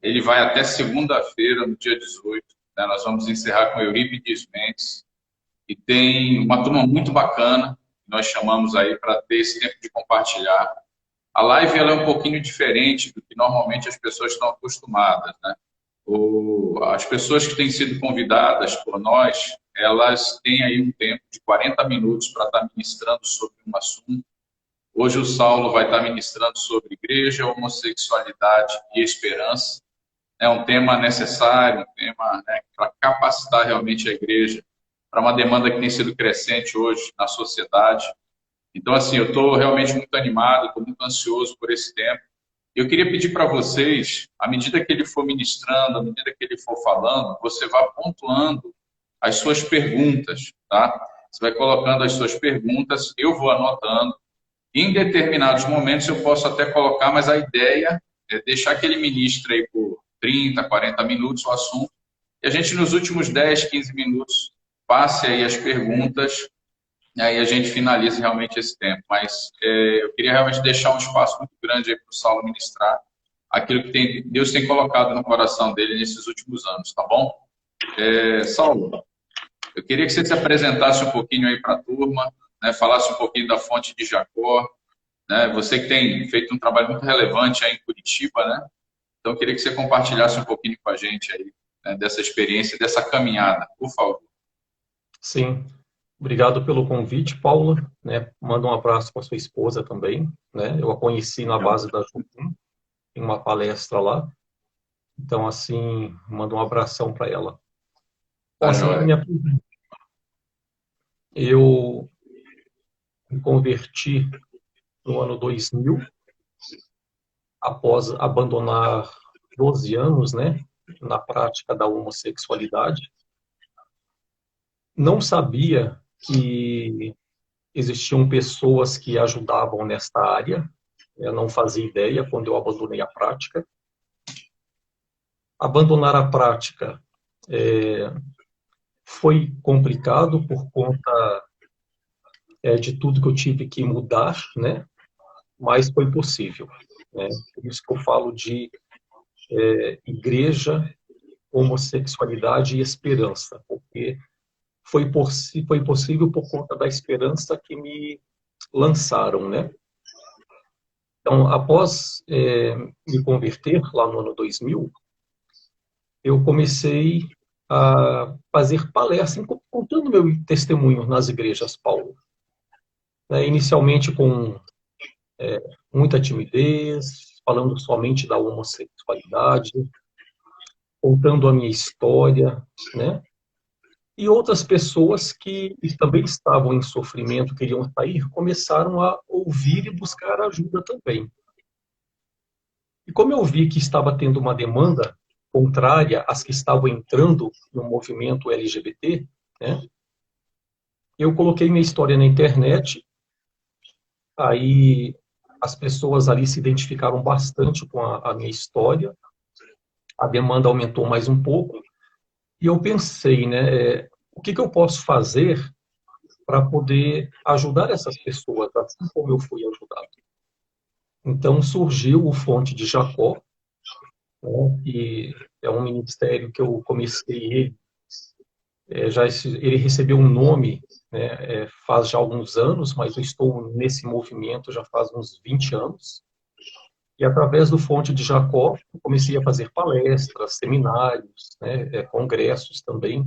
Ele vai até segunda-feira, no dia 18. Né? Nós vamos encerrar com Eurípides Mendes. E tem uma turma muito bacana, que nós chamamos aí para ter esse tempo de compartilhar. A live ela é um pouquinho diferente do que normalmente as pessoas estão acostumadas, né? As pessoas que têm sido convidadas por nós, elas têm aí um tempo de 40 minutos para estar ministrando sobre um assunto. Hoje o Saulo vai estar ministrando sobre igreja, homossexualidade e esperança. É um tema necessário, um tema, né, para capacitar realmente a igreja para uma demanda que tem sido crescente hoje na sociedade. Então, assim, eu estou realmente muito animado, estou muito ansioso por esse tempo. Eu queria pedir para vocês, à medida que ele for ministrando, à medida que ele for falando, você vá pontuando as suas perguntas, tá? Você vai colocando as suas perguntas, eu vou anotando. Em determinados momentos eu posso até colocar, mas a ideia é deixar que ele ministre aí por 30, 40 minutos o assunto, e a gente nos últimos 10, 15 minutos passe aí as perguntas, e aí a gente finaliza realmente esse tempo. Mas eu queria realmente deixar um espaço muito grande aí para o Saulo ministrar aquilo que Deus tem colocado no coração dele nesses últimos anos, tá bom? Saulo, eu queria que você se apresentasse um pouquinho aí para a turma, né, falasse um pouquinho da fonte de Jacó, né, você que tem feito um trabalho muito relevante aí em Curitiba, né? Então eu queria que você compartilhasse um pouquinho com a gente aí, né, dessa experiência, dessa caminhada, por favor. Sim, obrigado pelo convite, Paula, né? Manda um abraço para sua esposa também, né? Eu a conheci na base da Jupim, em uma palestra lá. Então, assim, manda um abração para ela. Bom, Tá assim, joia. eu me converti no ano 2000, após abandonar 12 anos, né, na prática da homossexualidade. Não sabia que existiam pessoas que ajudavam nesta área. Eu não fazia ideia quando eu abandonei a prática. Abandonar a prática foi complicado por conta de tudo que eu tive que mudar, né? Mas foi possível, né? Por isso que eu falo de igreja, homossexualidade e esperança, porque foi possível por conta da esperança que me lançaram, né? Então, após me converter, lá no ano 2000, eu comecei a fazer palestras, contando meu testemunho nas igrejas, Paulo. Né? Inicialmente com muita timidez, falando somente da homossexualidade, contando a minha história, né? E outras pessoas que também estavam em sofrimento, queriam sair, começaram a ouvir e buscar ajuda também. E como eu vi que estava tendo uma demanda contrária às que estavam entrando no movimento LGBT, né, eu coloquei minha história na internet, aí as pessoas ali se identificaram bastante com a minha história, a demanda aumentou mais um pouco, e eu pensei, né, o que eu posso fazer para poder ajudar essas pessoas, assim como eu fui ajudado. Então surgiu o Fonte de Jacó, né, que é um ministério que eu comecei ele, ele recebeu um nome, né, faz já alguns anos, mas eu estou nesse movimento já faz uns 20 anos. E através do Fonte de Jacó, eu comecei a fazer palestras, seminários, né, congressos também,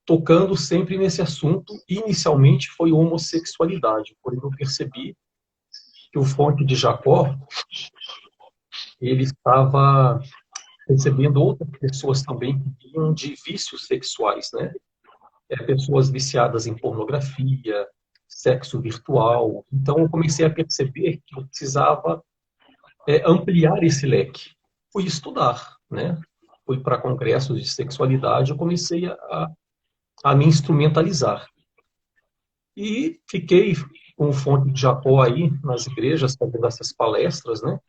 tocando sempre nesse assunto. Inicialmente foi homossexualidade, porém eu percebi que o Fonte de Jacó ele estava recebendo outras pessoas também que vinham de vícios sexuais, né? Pessoas viciadas em pornografia, sexo virtual. Então eu comecei a perceber que eu precisava ampliar esse leque. Fui estudar, né? Fui para congressos de sexualidade, eu comecei a me instrumentalizar. E fiquei com o Fonte de Jacó aí nas igrejas, fazendo essas palestras, né?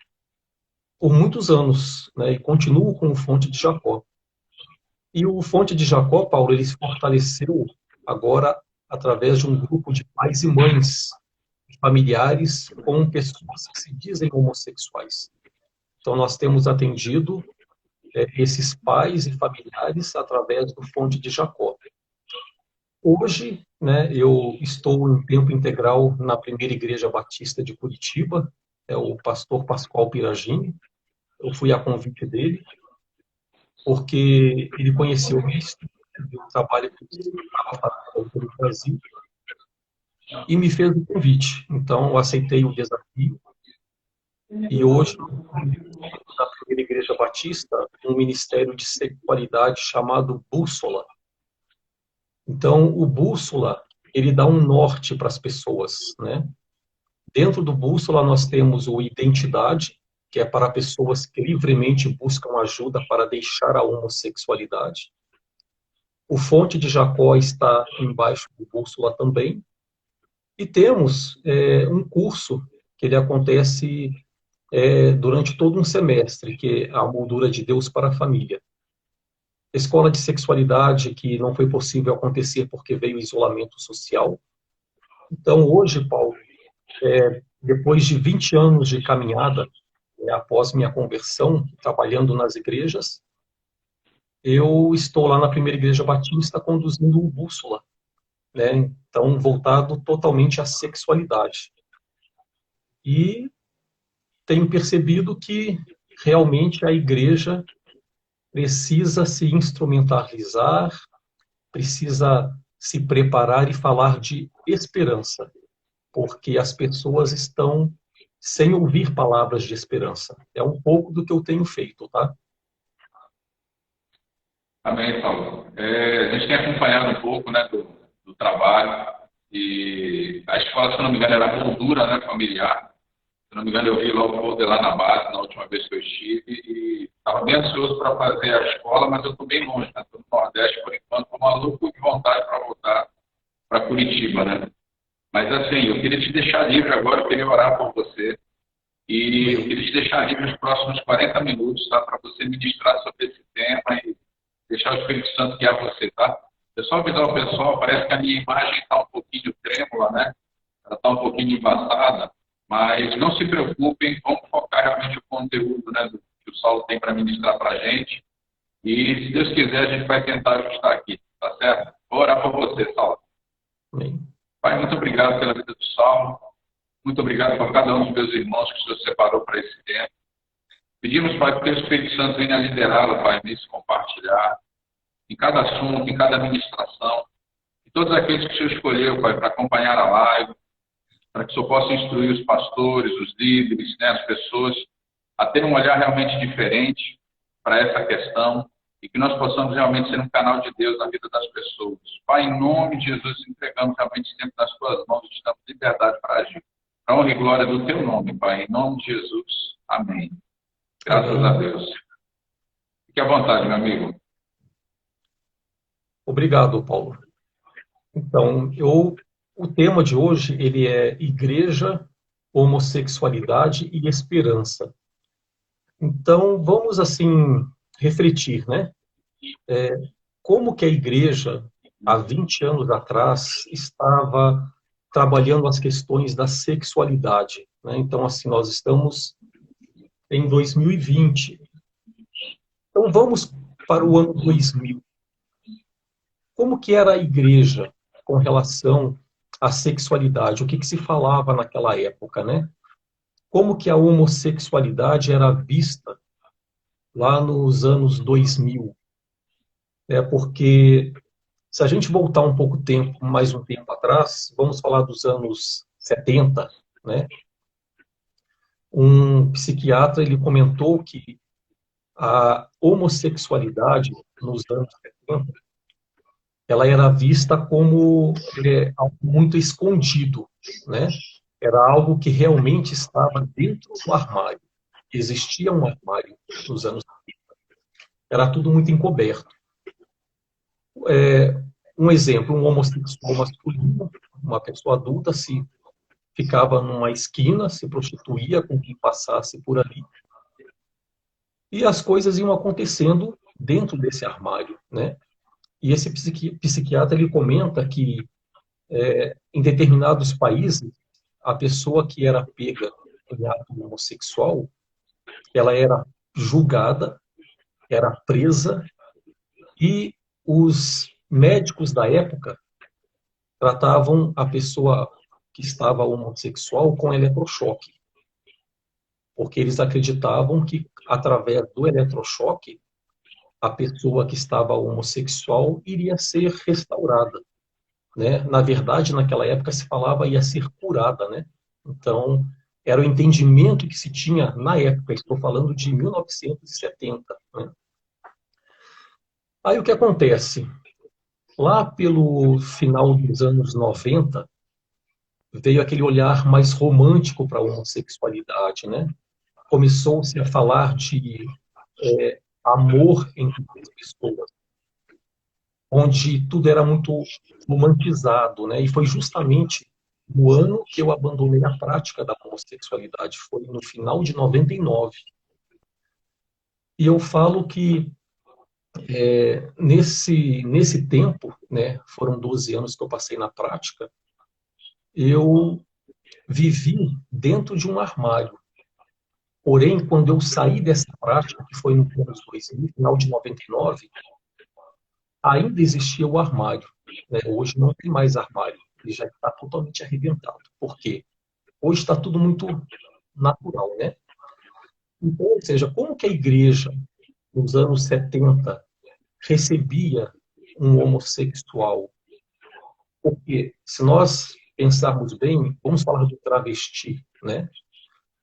Por muitos anos, né? E continuo com o Fonte de Jacó. E o Fonte de Jacó, Paulo, ele se fortaleceu agora através de um grupo de pais e mães, familiares com pessoas que se dizem homossexuais. Então, nós temos atendido esses pais e familiares através do Fonte de Jacó. Hoje, né, eu estou em tempo integral na Primeira Igreja Batista de Curitiba, é o pastor Pascoal Piragini. Eu fui a convite dele, porque ele conheceu o ministério, o trabalho que eu estava fazendo pelo Brasil, e me fez o convite. Então, eu aceitei o desafio, e hoje, na Primeira Igreja Batista, um ministério de sexualidade chamado Bússola. Então, o Bússola, ele dá um norte para as pessoas, né? Dentro do Bússola, nós temos o Identidade, que é para pessoas que livremente buscam ajuda para deixar a homossexualidade. O Fonte de Jacó está embaixo do Bússola também. E temos um curso que ele acontece durante todo um semestre, que é a Moldura de Deus para a Família. Escola de Sexualidade, que não foi possível acontecer porque veio o isolamento social. Então, hoje, Paulo, depois de 20 anos de caminhada, após minha conversão, trabalhando nas igrejas, eu estou lá na Primeira Igreja Batista conduzindo o Bússola, né? Então, voltado totalmente à sexualidade. E tenho percebido que realmente a igreja precisa se instrumentalizar, precisa se preparar e falar de esperança, porque as pessoas estão sem ouvir palavras de esperança. É um pouco do que eu tenho feito, tá? Amém, Paulo. A gente tem acompanhado um pouco, né, do trabalho, e a escola, se não me engano, era moldura, né, familiar. Se não me engano, eu vi lá o folder lá na base, na última vez que eu estive, e estava bem ansioso para fazer a escola, mas eu estou bem longe, né? Estou no Nordeste, por enquanto, estou maluco de vontade para voltar para Curitiba, né? Mas, assim, eu queria te deixar livre agora, eu queria orar por você, e eu queria te deixar livre nos próximos 40 minutos, tá? Para você ministrar sobre esse tema e deixar o Espírito Santo guiar você, tá? É só avisar o pessoal, parece que a minha imagem está um pouquinho trêmula, né? Ela está um pouquinho embaçada, mas não se preocupem, vamos focar realmente o conteúdo, né, que o Saulo tem para ministrar para a gente. E, se Deus quiser, a gente vai tentar ajustar aqui, tá certo? Vou orar por você, Saulo. Amém. Pai, muito obrigado pela vida do Saulo. Muito obrigado por cada um dos meus irmãos que o Senhor separou para esse tempo. Pedimos, Pai, que o Espírito Santo venha liderá-lo, Pai, nisso compartilhar, em cada assunto, em cada ministração. E todos aqueles que o Senhor escolheu, Pai, para acompanhar a live, para que o Senhor possa instruir os pastores, os líderes, né, as pessoas, a ter um olhar realmente diferente para essa questão e que nós possamos realmente ser um canal de Deus na vida das pessoas. Pai, em nome de Jesus, entregamos realmente sempre nas Tuas mãos e te damos liberdade para agir. Para a honra e glória do Teu nome, Pai, em nome de Jesus. Amém. Graças Amém. a Deus. Fique à vontade, meu amigo. Obrigado, Paulo. Então, o tema de hoje, ele é Igreja, Homossexualidade e Esperança. Então, vamos, assim, refletir, né? Como que a igreja, há 20 anos atrás, estava trabalhando as questões da sexualidade, né? Então, assim, nós estamos em 2020. Então, vamos para o ano 2000. Como que era a igreja com relação à sexualidade? O que se falava naquela época, né? Como que a homossexualidade era vista lá nos anos 2000? Porque se a gente voltar um pouco tempo, mais um tempo atrás, vamos falar dos anos 70, né? Um psiquiatra, ele comentou que a homossexualidade nos anos 70, ela era vista como algo muito escondido, né? Era algo que realmente estava dentro do armário. Existia um armário nos anos 70. Era tudo muito encoberto. Um exemplo, um homossexual masculino, uma pessoa adulta, se ficava numa esquina, se prostituía com quem passasse por ali. E as coisas iam acontecendo dentro desse armário, né? E esse psiquiatra, ele comenta que em determinados países, a pessoa que era pega em ato homossexual, ela era julgada, era presa, e os médicos da época tratavam a pessoa que estava homossexual com eletrochoque, porque eles acreditavam que, através do eletrochoque, a pessoa que estava homossexual iria ser restaurada, né? Na verdade, naquela época se falava ia ser curada, né? Então, era o entendimento que se tinha na época, estou falando de 1970, né? Aí o que acontece? Lá pelo final dos anos 90, veio aquele olhar mais romântico para a homossexualidade, né? Começou-se a falar de amor entre as pessoas, onde tudo era muito romantizado, né? E foi justamente no ano que eu abandonei a prática da homossexualidade, foi no final de 99. E eu falo que nesse tempo, né, foram 12 anos que eu passei na prática, eu vivi dentro de um armário. Porém, quando eu saí dessa prática, que foi no anos 2000, final de 99, ainda existia o armário, né? Hoje não tem mais armário, ele já está totalmente arrebentado. Por quê? Hoje está tudo muito natural, né? Então, ou seja, como que a igreja, nos anos 70, recebia um homossexual? Porque, se nós pensarmos bem, vamos falar do travesti, né?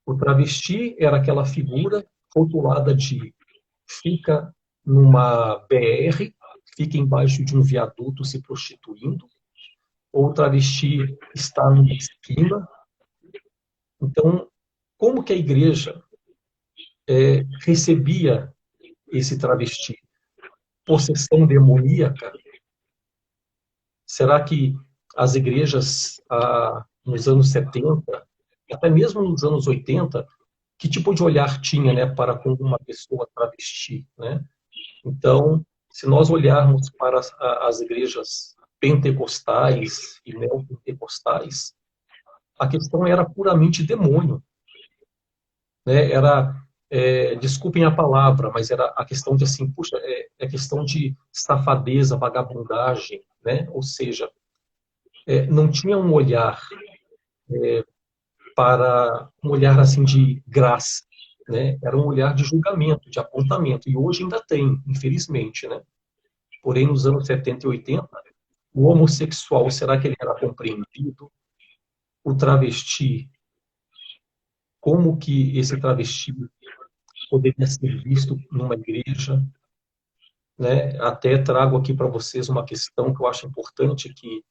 O travesti era aquela figura rotulada de fica numa BR, fica embaixo de um viaduto se prostituindo, ou o travesti está numa esquina. Então, como que a igreja recebia esse travesti? Possessão demoníaca? Será que as igrejas, nos anos 70, até mesmo nos anos 80, que tipo de olhar tinha, né, para com uma pessoa travesti, né? Então, se nós olharmos para as igrejas pentecostais e neopentecostais, a questão era puramente demônio, né? Era, desculpem a palavra, mas era a questão de assim, puxa, é questão de safadeza, vagabundagem, né? Ou seja, não tinha um olhar para um olhar assim de graça, né? Era um olhar de julgamento, de apontamento, e hoje ainda tem, infelizmente, né? Porém, nos anos 70 e 80, o homossexual, será que ele era compreendido? O travesti, como que esse travesti poderia ser visto numa igreja? Né? Até trago aqui para vocês uma questão que eu acho importante, que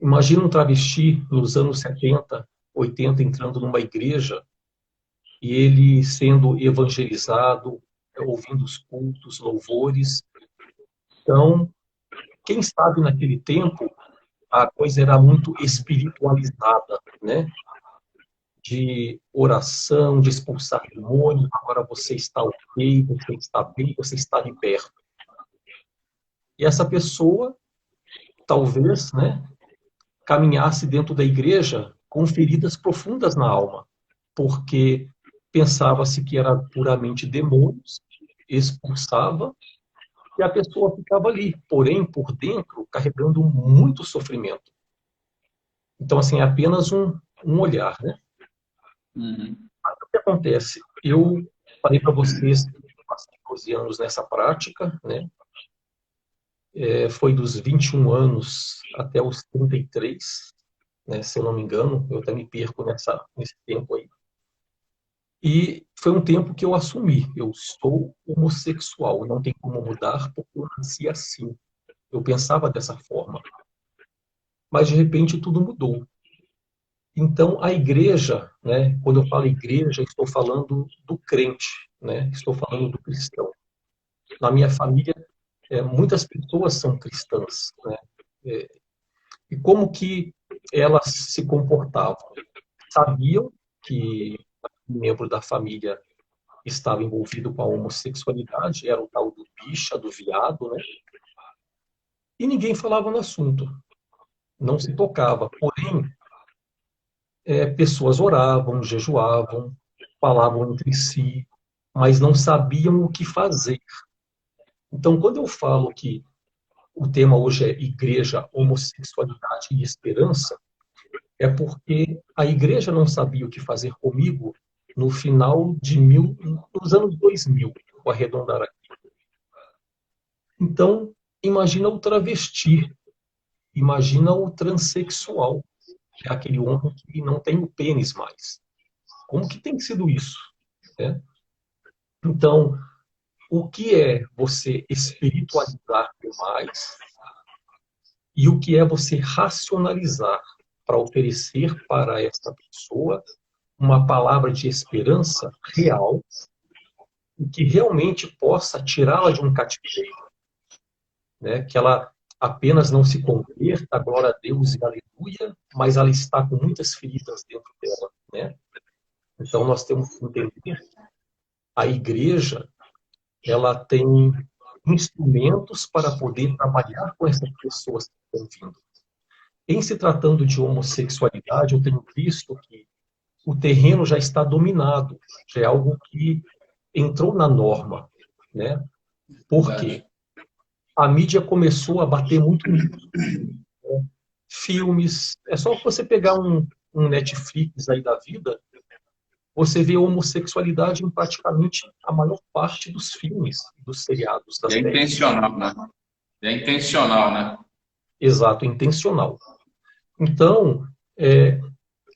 imagina um travesti nos anos 70, 80, entrando numa igreja e ele sendo evangelizado, ouvindo os cultos, louvores. Então, quem sabe naquele tempo a coisa era muito espiritualizada, né? De oração, de expulsar demônios, agora você está ok, você está bem, você está liberto. E essa pessoa, talvez, né, caminhasse dentro da igreja com feridas profundas na alma, porque pensava-se que era puramente demônios, expulsava, e a pessoa ficava ali, porém, por dentro, carregando muito sofrimento. Então, assim, é apenas um olhar, né? Uhum. O que acontece? Eu falei para vocês que eu passei 12 anos nessa prática, né? Foi dos 21 anos até os 33, né? Se eu não me engano, eu até me perco nesse tempo aí. E foi um tempo que eu assumi, eu sou homossexual, não tem como mudar porque eu nasci assim. Eu pensava dessa forma. Mas, de repente, tudo mudou. Então, a igreja, né, quando eu falo igreja, estou falando do crente, né, estou falando do cristão. Na minha família, muitas pessoas são cristãs, né, é, e como que elas se comportavam? Sabiam que um membro da família estava envolvido com a homossexualidade, era o tal do bicha, do viado, né, e ninguém falava no assunto, não se tocava. Porém, pessoas oravam, jejuavam, falavam entre si, mas não sabiam o que fazer. Então, quando eu falo que o tema hoje é igreja, homossexualidade e esperança, é porque a igreja não sabia o que fazer comigo no final nos anos 2000, vou arredondar aqui. Então, imagina o travesti, imagina o transexual, que é aquele homem que não tem o pênis mais. Como que tem sido isso? Né? Então, o que é você espiritualizar demais e o que é você racionalizar para oferecer para esta pessoa uma palavra de esperança real e que realmente possa tirá-la de um cativeiro, né? Que ela apenas não se converta, glória a Deus e aleluia, mas ela está com muitas feridas dentro dela, né? Então nós temos que entender a igreja, ela tem instrumentos para poder trabalhar com essas pessoas que estão vindo. Em se tratando de homossexualidade, eu tenho visto que o terreno já está dominado, já é algo que entrou na norma, né? Por quê? A mídia começou a bater muito nisso, né? Filmes, é só você pegar um Netflix aí da vida, você vê homossexualidade em praticamente a maior parte dos filmes, dos seriados, E das é séries. intencional, né? É intencional, né? Exato, intencional. Então,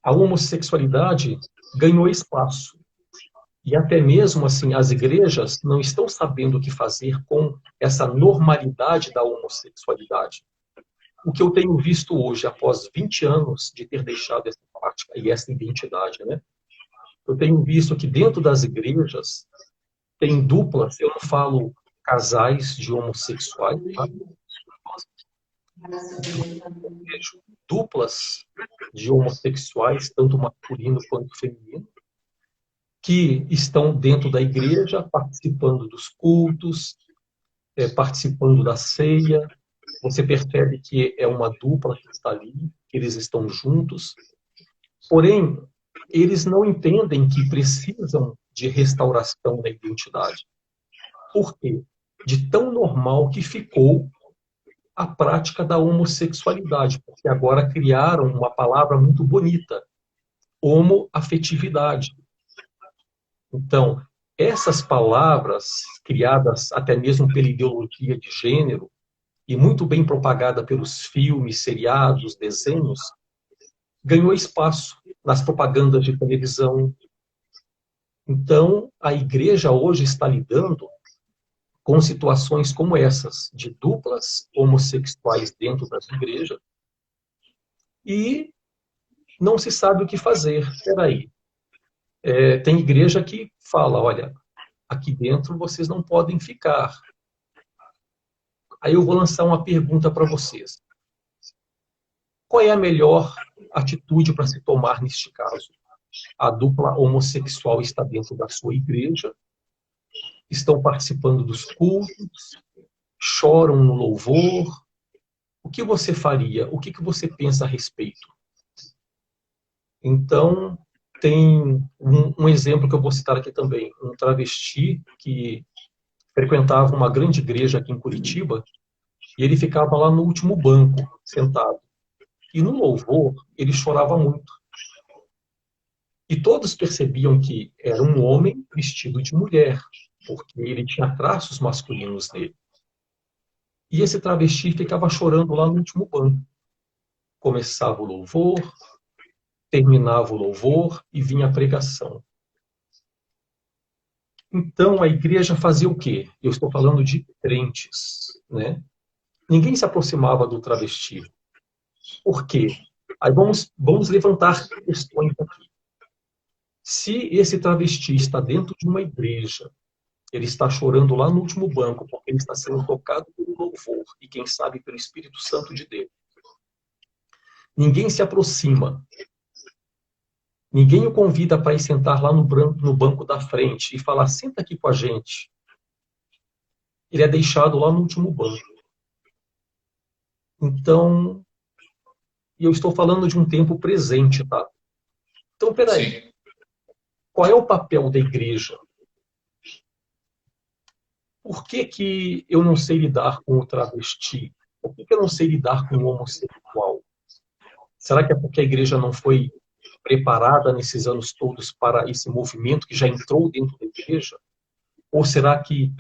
a homossexualidade ganhou espaço. E até mesmo assim, as igrejas não estão sabendo o que fazer com essa normalidade da homossexualidade. O que eu tenho visto hoje, após 20 anos de ter deixado essa prática e essa identidade, né? Eu tenho visto que dentro das igrejas tem duplas, eu não falo casais de homossexuais, tá? Vejo duplas de homossexuais, tanto masculino quanto feminino, que estão dentro da igreja, participando dos cultos, participando da ceia. Você percebe que é uma dupla que está ali, que eles estão juntos. Porém, eles não entendem que precisam de restauração da identidade. Por quê? De tão normal que ficou a prática da homossexualidade, porque agora criaram uma palavra muito bonita, homoafetividade. Então, essas palavras, criadas até mesmo pela ideologia de gênero, e muito bem propagada pelos filmes, seriados, desenhos, ganhou espaço nas propagandas de televisão. Então, a igreja hoje está lidando com situações como essas, de duplas homossexuais dentro da igreja, e não se sabe o que fazer. Espera aí. Tem igreja que fala, olha, aqui dentro vocês não podem ficar. Aí eu vou lançar uma pergunta para vocês. Qual é a melhor atitude para se tomar neste caso? A dupla homossexual está dentro da sua igreja, estão participando dos cultos, choram no louvor. O que você faria? O que você pensa a respeito? Então, tem um exemplo que eu vou citar aqui também. Um travesti que frequentava uma grande igreja aqui em Curitiba, e ele ficava lá no último banco, sentado. E no louvor, ele chorava muito. E todos percebiam que era um homem vestido de mulher, porque ele tinha traços masculinos nele. E esse travesti ficava chorando lá no último banco. Começava o louvor, terminava o louvor e vinha a pregação. Então a igreja fazia o quê? Eu estou falando de crentes, né? Ninguém se aproximava do travesti. Por quê? Aí vamos levantar questões aqui. Se esse travesti está dentro de uma igreja, ele está chorando lá no último banco, porque ele está sendo tocado pelo louvor e, quem sabe, pelo Espírito Santo de Deus. Ninguém se aproxima. Ninguém o convida para ir sentar lá no banco da frente e falar, senta aqui com a gente. Ele é deixado lá no último banco. Então, eu estou falando de um tempo presente, tá? Então, peraí. Sim. qual é o papel da igreja? Por que eu não sei lidar com o travesti? Por que eu não sei lidar com o homossexual? Será que é porque a igreja não foi preparada nesses anos todos para esse movimento que já entrou dentro da igreja? Ou será que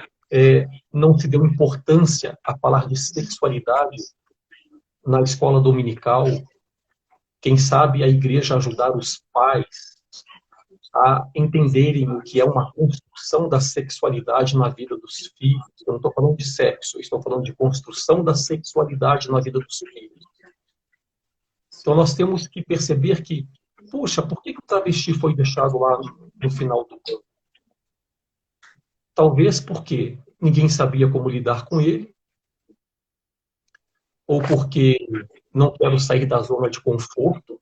não se deu importância a falar de sexualidade na escola dominical? Quem sabe a igreja ajudar os pais a entenderem o que é uma construção da sexualidade na vida dos filhos. Eu não estou falando de sexo, estou falando de construção da sexualidade na vida dos filhos. Então nós temos que perceber que, puxa, por que o travesti foi deixado lá no final do ano? Talvez porque ninguém sabia como lidar com ele, ou porque não quero sair da zona de conforto.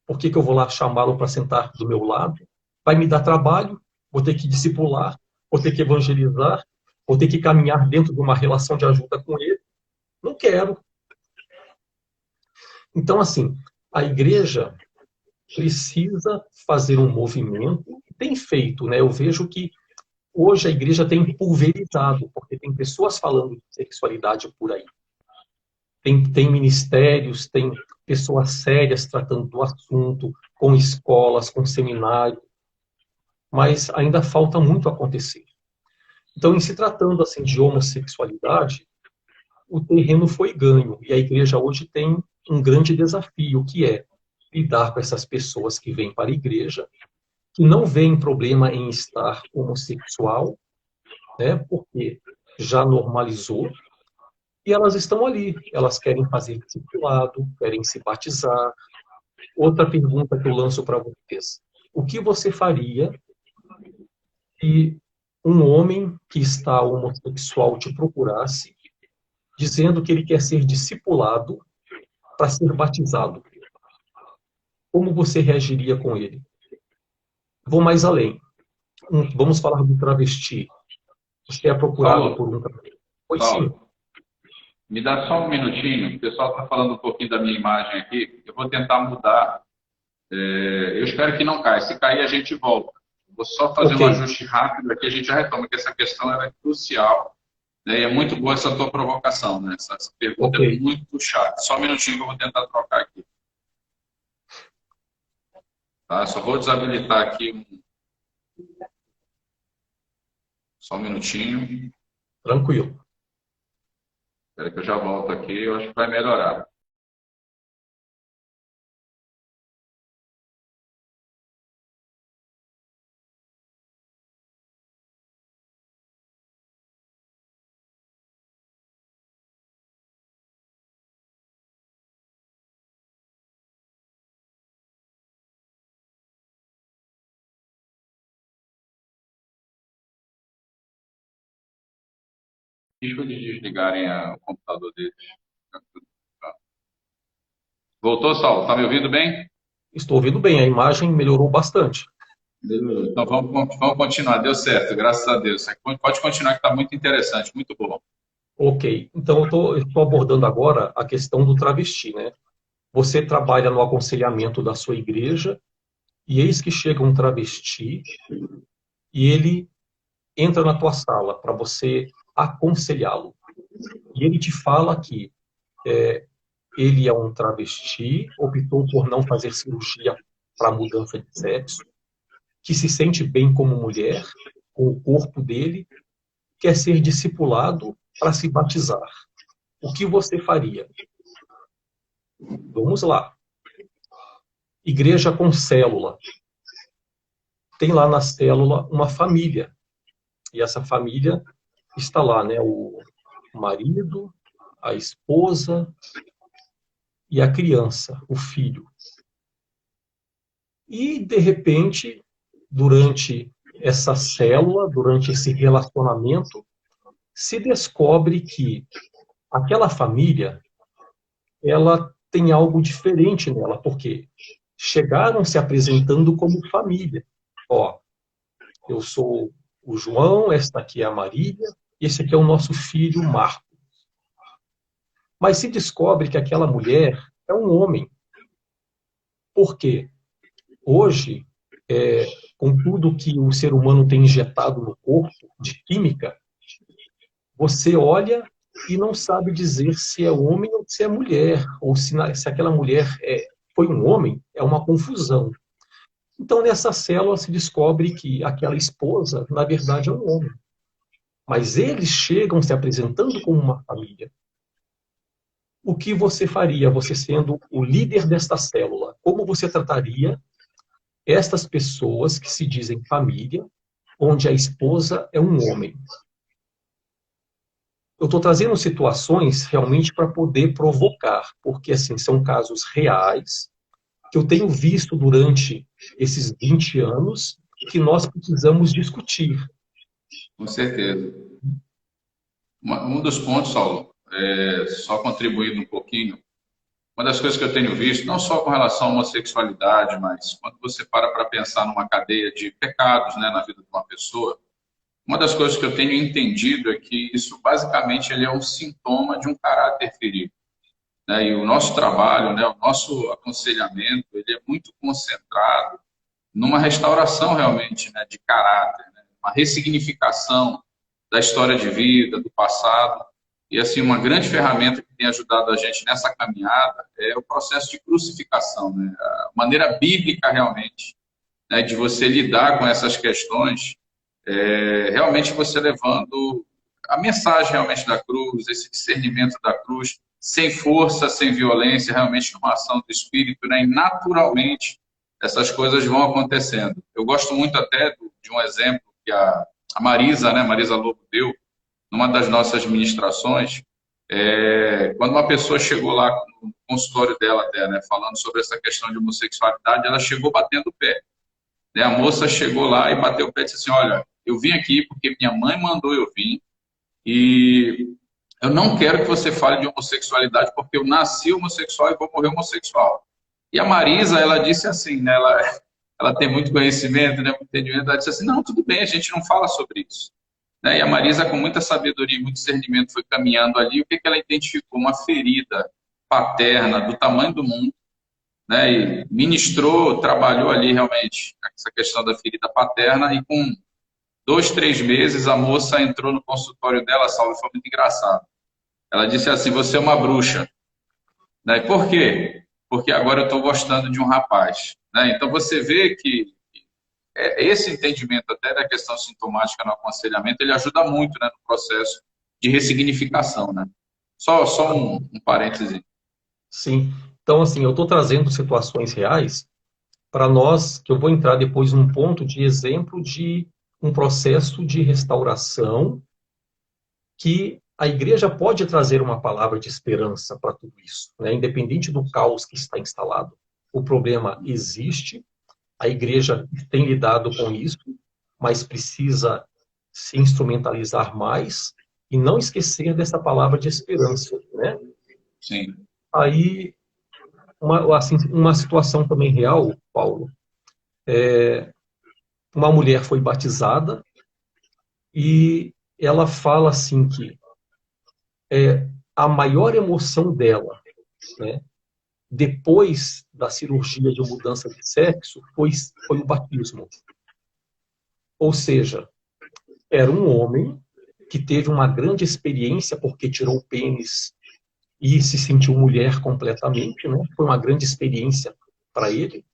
Por que eu vou lá chamá-lo para sentar do meu lado? Vai me dar trabalho, vou ter que discipular, vou ter que evangelizar, vou ter que caminhar dentro de uma relação de ajuda com ele. Não quero. Então, assim, a igreja precisa fazer um movimento, tem feito, né? Eu vejo que hoje a igreja tem pulverizado, porque tem pessoas falando de sexualidade por aí. Tem ministérios, tem pessoas sérias tratando do assunto, com escolas, com seminários, mas ainda falta muito acontecer. Então, em se tratando assim de homossexualidade, o terreno foi ganho, e a igreja hoje tem um grande desafio, que é lidar com essas pessoas que vêm para a igreja, que não veem problema em estar homossexual, né, porque já normalizou, e elas estão ali, elas querem fazer discipulado, querem se batizar. Outra pergunta que eu lanço para vocês: o que você faria se um homem que está homossexual te procurasse, dizendo que ele quer ser discipulado para ser batizado? Como você reagiria com ele? Vou mais além. Vamos falar do travesti. Você é procurado por um travesti? Pois sim. Paulo, me dá só um minutinho. O pessoal está falando um pouquinho da minha imagem aqui. Eu vou tentar mudar. Eu espero que não caia. Se cair, a gente volta. Vou só fazer um ajuste rápido aqui, a gente já retoma, porque essa questão é crucial. Né? E é muito boa essa tua provocação, né? Essa pergunta é muito chata. Só um minutinho que eu vou tentar trocar aqui. Tá? Só vou desabilitar aqui. Só um minutinho. Tranquilo. Espera que eu já volto aqui, eu acho que vai melhorar. Risco de desligarem o computador deles. Voltou, Saulo? Está me ouvindo bem? Estou ouvindo bem, a imagem melhorou bastante. Então vamos continuar, deu certo, graças a Deus. Pode continuar que está muito interessante, muito bom. Ok, então eu estou abordando agora a questão do travesti, né? Você trabalha no aconselhamento da sua igreja e eis que chega um travesti e ele entra na tua sala para você aconselhá-lo. E ele te fala que ele é um travesti, optou por não fazer cirurgia para mudança de sexo, que se sente bem como mulher, com o corpo dele, quer ser discipulado para se batizar. O que você faria? Vamos lá. Igreja com célula. Tem lá na célula uma família. E essa família está lá, né? O marido, a esposa e a criança, o filho. E, de repente, durante essa célula, durante esse relacionamento, se descobre que aquela família, ela tem algo diferente nela, porque chegaram se apresentando como família. Ó, eu sou o João, esta aqui é a Maria, e esse aqui é o nosso filho Marco. Mas se descobre que aquela mulher é um homem. Por quê? Hoje, com tudo que o ser humano tem injetado no corpo de química, você olha e não sabe dizer se é homem ou se é mulher, ou se aquela mulher foi um homem, é uma confusão. Então, nessa célula se descobre que aquela esposa, na verdade, é um homem. Mas eles chegam se apresentando como uma família. O que você faria, você sendo o líder desta célula? Como você trataria estas pessoas que se dizem família, onde a esposa é um homem? Eu estou trazendo situações realmente para poder provocar, porque assim são casos reais que eu tenho visto durante esses 20 anos que nós precisamos discutir. Com certeza. Um dos pontos, Saulo, só contribuindo um pouquinho, uma das coisas que eu tenho visto, não só com relação à homossexualidade, mas quando você para pensar numa cadeia de pecados, né, na vida de uma pessoa, uma das coisas que eu tenho entendido é que isso basicamente ele é um sintoma de um caráter ferido, né? E o nosso trabalho, né, o nosso aconselhamento, ele é muito concentrado numa restauração realmente, né, de caráter, né, uma ressignificação da história de vida, do passado. E assim, uma grande ferramenta que tem ajudado a gente nessa caminhada é o processo de crucificação, né? A maneira bíblica realmente, né, de você lidar com essas questões, realmente você levando a mensagem realmente da cruz, esse discernimento da cruz, sem força, sem violência, realmente numa ação do Espírito, né? E naturalmente essas coisas vão acontecendo. Eu gosto muito até de um exemplo que a Marisa, né, Marisa Lobo deu, numa das nossas ministrações, quando uma pessoa chegou lá no consultório dela até, né, falando sobre essa questão de homossexualidade, ela chegou batendo o pé. Né? A moça chegou lá e bateu o pé e disse assim, olha, eu vim aqui porque minha mãe mandou eu vir e eu não quero que você fale de homossexualidade porque eu nasci homossexual e vou morrer homossexual. E a Marisa, ela disse assim, né, ela tem muito conhecimento, né, muito entendimento, ela disse assim, não, tudo bem, a gente não fala sobre isso. Né? E a Marisa, com muita sabedoria e muito discernimento, foi caminhando ali. O que ela identificou? Uma ferida paterna do tamanho do mundo, né? E ministrou, trabalhou ali realmente essa questão da ferida paterna. E com 2, 3 meses, a moça entrou no consultório dela, Saulo, foi muito engraçado. Ela disse assim: você é uma bruxa. Né? Por quê? Porque agora eu estou gostando de um rapaz. Né? Então você vê que esse entendimento até da questão sintomática no aconselhamento, ele ajuda muito, né, no processo de ressignificação, né? Só um parêntese. Sim. Então, assim, eu estou trazendo situações reais para nós, que eu vou entrar depois num ponto de exemplo de um processo de restauração que a igreja pode trazer uma palavra de esperança para tudo isso, né? Independente do caos que está instalado. O problema existe, a igreja tem lidado com isso, mas precisa se instrumentalizar mais e não esquecer dessa palavra de esperança, né? Sim. Aí, uma situação também real, Paulo, uma mulher foi batizada e ela fala assim que a maior emoção dela, né, depois da cirurgia de mudança de sexo foi o batismo. Ou seja, era um homem que teve uma grande experiência porque tirou o pênis e se sentiu mulher completamente, né? Foi uma grande experiência para ele.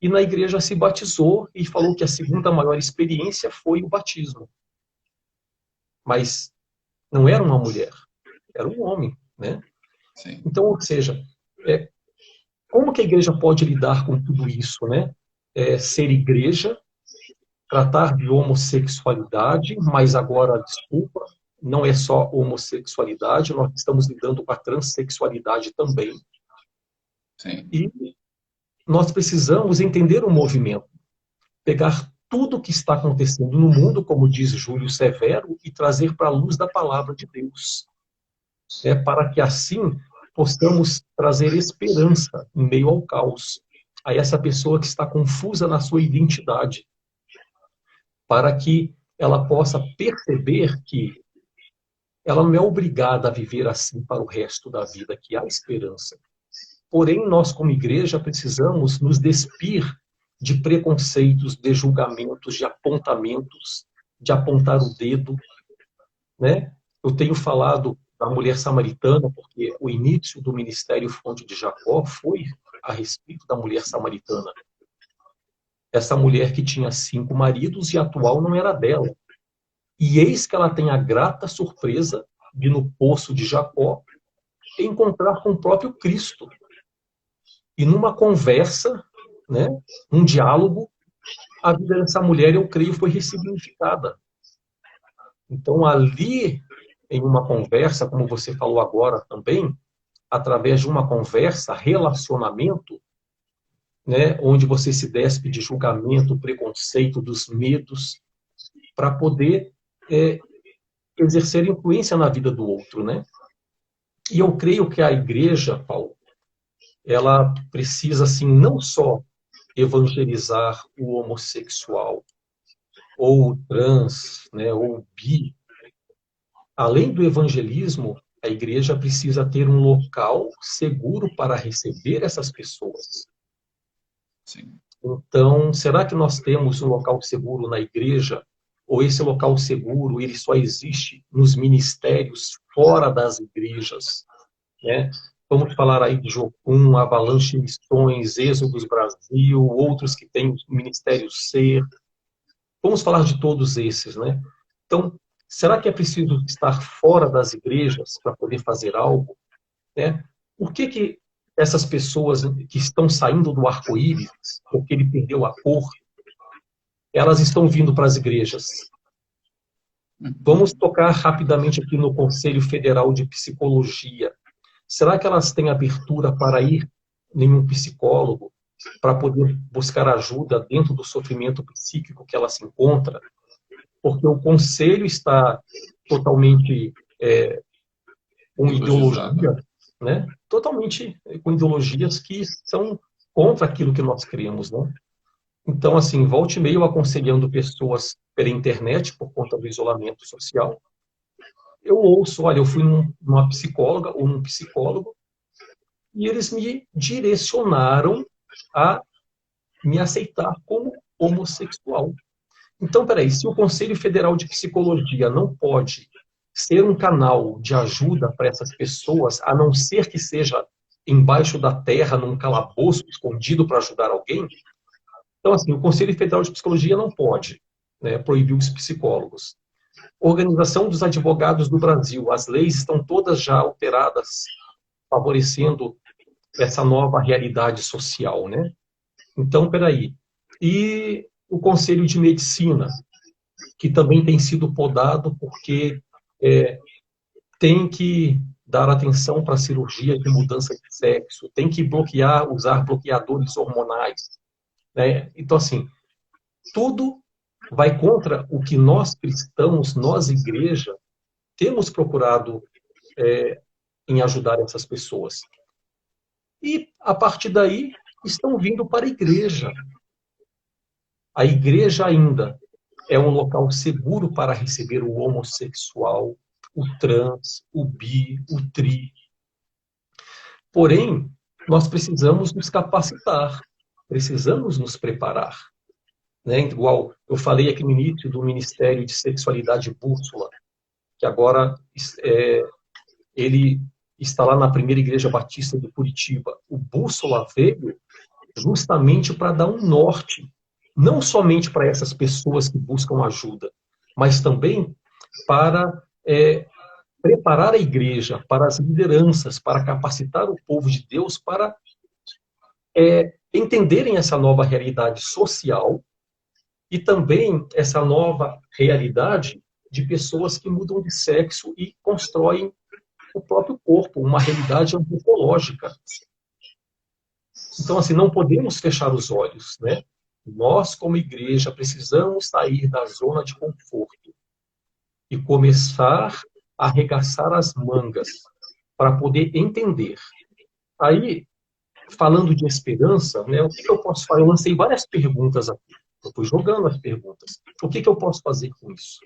E na igreja se batizou e falou que a segunda maior experiência foi o batismo. Mas não era uma mulher, era um homem, né? Sim. Então, ou seja, como que a igreja pode lidar com tudo isso, né? Ser igreja, tratar de homossexualidade, mas agora, desculpa, não é só homossexualidade, nós estamos lidando com a transexualidade também. Sim. E nós precisamos entender o movimento, pegar tudo o que está acontecendo no mundo, como diz Júlio Severo, e trazer para a luz da palavra de Deus. Para que assim possamos trazer esperança em meio ao caos, a essa pessoa que está confusa na sua identidade, para que ela possa perceber que ela não é obrigada a viver assim para o resto da vida, que há esperança. Porém, nós como igreja precisamos nos despir de preconceitos, de julgamentos, de apontamentos, de apontar o dedo, né? Eu tenho falado da mulher samaritana, porque o início do ministério Fonte de Jacó foi a respeito da mulher samaritana. Essa mulher que tinha 5 maridos e atual não era dela. E eis que ela tem a grata surpresa de, no poço de Jacó, encontrar com o próprio Cristo. E numa conversa, né, um diálogo, a vida dessa mulher, eu creio, foi ressignificada. Então, ali, em uma conversa, como você falou agora também, através de uma conversa, relacionamento, né, onde você se despe de julgamento, preconceito, dos medos, para poder exercer influência na vida do outro, né? E eu creio que a igreja, Paulo, ela precisa, assim, não só evangelizar o homossexual, ou o trans, né, ou o bi. Além do evangelismo, a igreja precisa ter um local seguro para receber essas pessoas. Sim. Então, será que nós temos um local seguro na igreja? Ou esse local seguro, ele só existe nos ministérios fora das igrejas, né? Vamos falar aí de Jocum, Avalanche Missões, Êxodos Brasil, outros que têm o Ministério Ser. Vamos falar de todos esses, né? Então, será que é preciso estar fora das igrejas para poder fazer algo, né? Por que essas pessoas que estão saindo do arco-íris, porque ele perdeu a cor, elas estão vindo para as igrejas? Vamos tocar rapidamente aqui no Conselho Federal de Psicologia. Será que elas têm abertura para ir em um psicólogo, para poder buscar ajuda dentro do sofrimento psíquico que ela se encontra? Porque o Conselho está totalmente com ideologia, né? Totalmente com ideologias que são contra aquilo que nós criamos, né? Então, assim, volta e meia eu aconselhando pessoas pela internet por conta do isolamento social. Eu ouço, olha, eu fui numa psicóloga ou num psicólogo e eles me direcionaram a me aceitar como homossexual. Então, peraí, se o Conselho Federal de Psicologia não pode ser um canal de ajuda para essas pessoas, a não ser que seja embaixo da terra, num calabouço escondido para ajudar alguém, então, assim, o Conselho Federal de Psicologia não pode, né, proibir os psicólogos. Organização dos Advogados do Brasil, as leis estão todas já alteradas, favorecendo essa nova realidade social, né? Então, peraí. E o Conselho de Medicina, que também tem sido podado porque tem que dar atenção para a cirurgia de mudança de sexo, tem que usar bloqueadores hormonais, né? Então, assim, tudo vai contra o que nós cristãos, nós igreja, temos procurado em ajudar essas pessoas. E, a partir daí, estão vindo para a igreja. A igreja ainda é um local seguro para receber o homossexual, o trans, o bi, o tri. Porém, nós precisamos nos capacitar, precisamos nos preparar. Né? Igual eu falei aqui no início do Ministério de Sexualidade Bússola, que agora ele está lá na Primeira Igreja Batista de Curitiba. O Bússola veio justamente para dar um norte, não somente para essas pessoas que buscam ajuda, mas também para preparar a igreja, para as lideranças, para capacitar o povo de Deus para entenderem essa nova realidade social e também essa nova realidade de pessoas que mudam de sexo e constroem o próprio corpo, uma realidade antropológica. Então, assim, não podemos fechar os olhos, né? Nós, como igreja, precisamos sair da zona de conforto e começar a arregaçar as mangas para poder entender. Aí, falando de esperança, né, o que eu posso fazer? Eu lancei várias perguntas aqui. Eu fui jogando as perguntas. O que eu posso fazer com isso?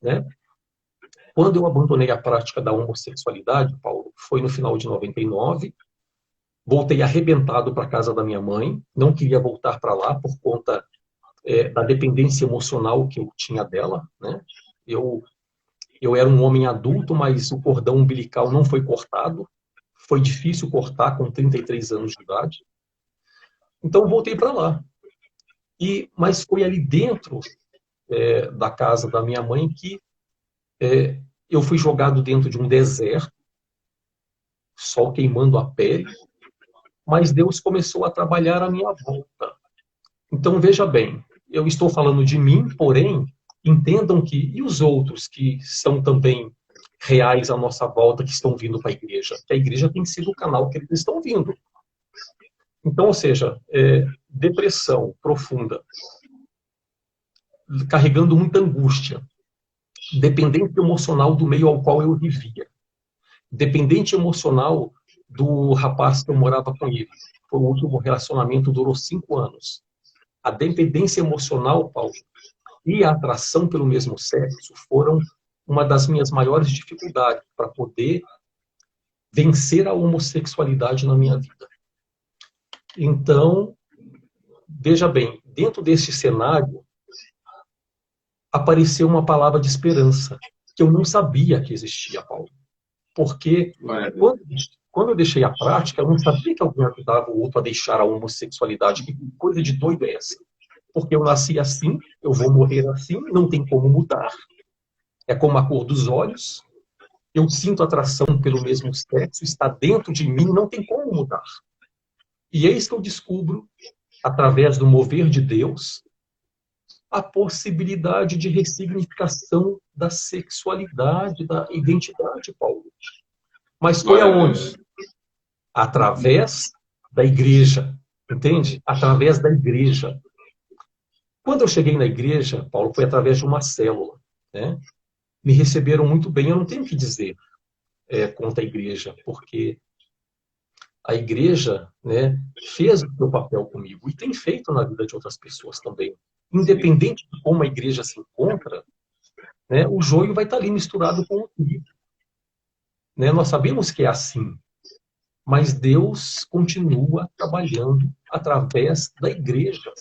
Né? Quando eu abandonei a prática da homossexualidade, Paulo, foi no final de 99, Voltei arrebentado para a casa da minha mãe, não queria voltar para lá por conta da dependência emocional que eu tinha dela, né? Eu era um homem adulto, mas o cordão umbilical não foi cortado. Foi difícil cortar com 33 anos de idade. Então, voltei para lá. Mas foi ali dentro da casa da minha mãe que eu fui jogado dentro de um deserto, sol queimando a pele, mas Deus começou a trabalhar à minha volta. Então, veja bem, eu estou falando de mim, porém, entendam que, e os outros que são também reais à nossa volta, que estão vindo para a igreja? Que a igreja tem sido o canal que eles estão vindo. Então, ou seja, depressão profunda, carregando muita angústia, dependente emocional do meio ao qual eu vivia, dependente emocional do rapaz que eu morava com ele. Foi o último relacionamento, durou 5 anos. A dependência emocional, Paulo, e a atração pelo mesmo sexo foram uma das minhas maiores dificuldades para poder vencer a homossexualidade na minha vida. Então, veja bem, dentro desse cenário, apareceu uma palavra de esperança, que eu não sabia que existia, Paulo. Porque quando eu deixei a prática, eu não sabia que alguém ajudava o outro a deixar a homossexualidade. Que coisa de doido é essa? Porque eu nasci assim, eu vou morrer assim, não tem como mudar. É como a cor dos olhos. Eu sinto atração pelo mesmo sexo, está dentro de mim, não tem como mudar. E eis que eu descubro, através do mover de Deus, a possibilidade de ressignificação da sexualidade, da identidade, Paulo. Mas foi aonde? Através da igreja, entende? Através da igreja. Quando eu cheguei na igreja, Paulo, foi através de uma célula, né? Me receberam muito bem, eu não tenho o que dizer contra a igreja, porque a igreja, né, fez o seu papel comigo e tem feito na vida de outras pessoas também. Independente de como a igreja se encontra, né, o joio vai estar ali misturado com o trigo. Né? Nós sabemos que é assim, mas Deus continua trabalhando através da igreja.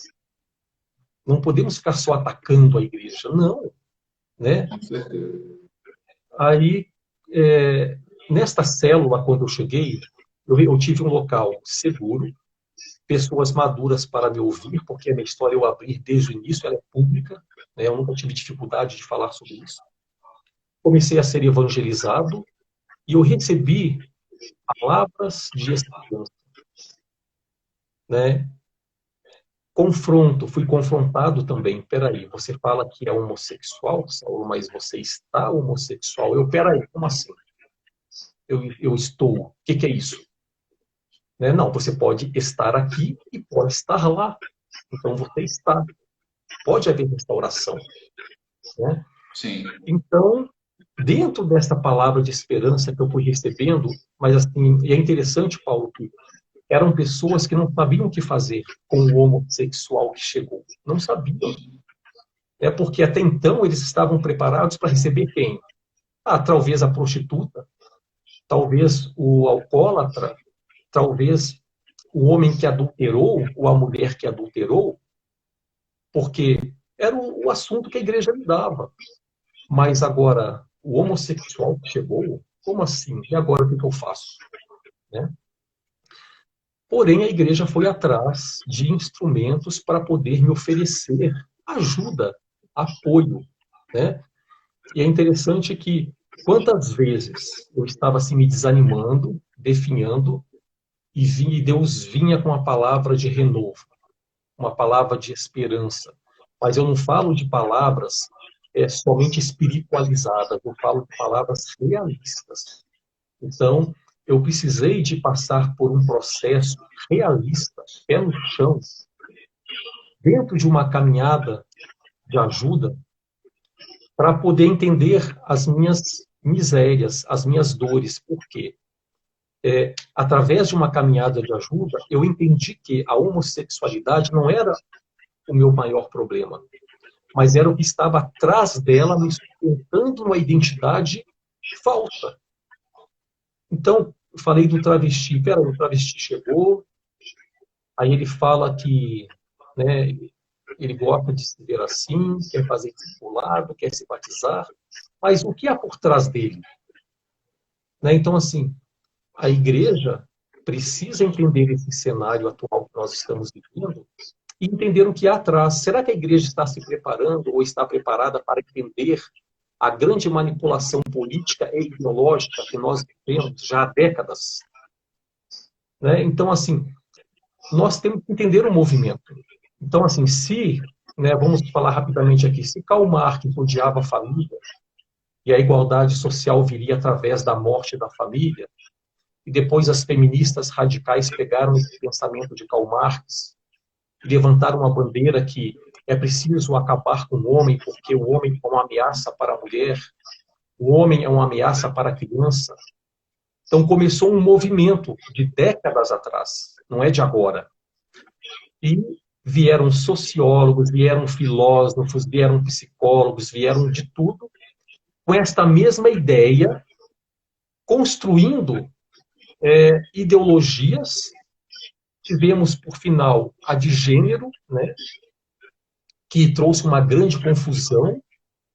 Não podemos ficar só atacando a igreja, não. Né? Com certeza. Aí, nesta célula, quando eu cheguei, eu tive um local seguro, pessoas maduras para me ouvir, porque a minha história eu abri desde o início, ela é pública, né? Eu nunca tive dificuldade de falar sobre isso. Comecei a ser evangelizado e eu recebi palavras de esperança, né? Confronto, fui confrontado também. Peraí, você fala que é homossexual, Saulo, mas você está homossexual. Peraí, como assim? Eu estou. O que é isso? Né? Não, você pode estar aqui e pode estar lá. Então você está. Pode haver restauração. Né? Sim. Então, dentro dessa palavra de esperança que eu fui recebendo, mas assim, e é interessante, Paulo, que eram pessoas que não sabiam o que fazer com o homossexual que chegou. Não sabiam. Porque até então eles estavam preparados para receber quem? Talvez a prostituta, talvez o alcoólatra, talvez o homem que adulterou, ou a mulher que adulterou, porque era o assunto que a igreja lhe dava. Mas agora, o homossexual que chegou, como assim? E agora o que eu faço? Né? Porém, a igreja foi atrás de instrumentos para poder me oferecer ajuda, apoio. Né? E é interessante que quantas vezes eu estava assim me desanimando, definhando, e Deus vinha com a palavra de renovo, uma palavra de esperança. Mas eu não falo de palavras somente espiritualizadas, eu falo de palavras realistas. Então, eu precisei de passar por um processo realista, pé no chão, dentro de uma caminhada de ajuda, para poder entender as minhas misérias, as minhas dores. Por quê? Através de uma caminhada de ajuda, eu entendi que a homossexualidade não era o meu maior problema, mas era o que estava atrás dela, me sustentando uma identidade falsa. Então, eu falei do travesti. Peraí, o travesti chegou, aí ele fala que, né, ele gosta de se ver assim, quer fazer discipulado, quer se batizar, mas o que há por trás dele? Né? Então, assim, a igreja precisa entender esse cenário atual que nós estamos vivendo e entender o que há atrás. Será que a igreja está se preparando ou está preparada para entender a grande manipulação política e ideológica que nós vivemos já há décadas? Né? Então, assim, nós temos que entender o movimento. Então, assim, se, né, vamos falar rapidamente aqui, se Karl Marx odiava a família e a igualdade social viria através da morte da família, e depois as feministas radicais pegaram esse pensamento de Karl Marx e levantaram uma bandeira que é preciso acabar com o homem, porque o homem é uma ameaça para a mulher, o homem é uma ameaça para a criança. Então começou um movimento de décadas atrás, não é de agora. E vieram sociólogos, vieram filósofos, vieram psicólogos, vieram de tudo, com esta mesma ideia, construindo ideologias. Tivemos, por final, a de gênero, né, que trouxe uma grande confusão,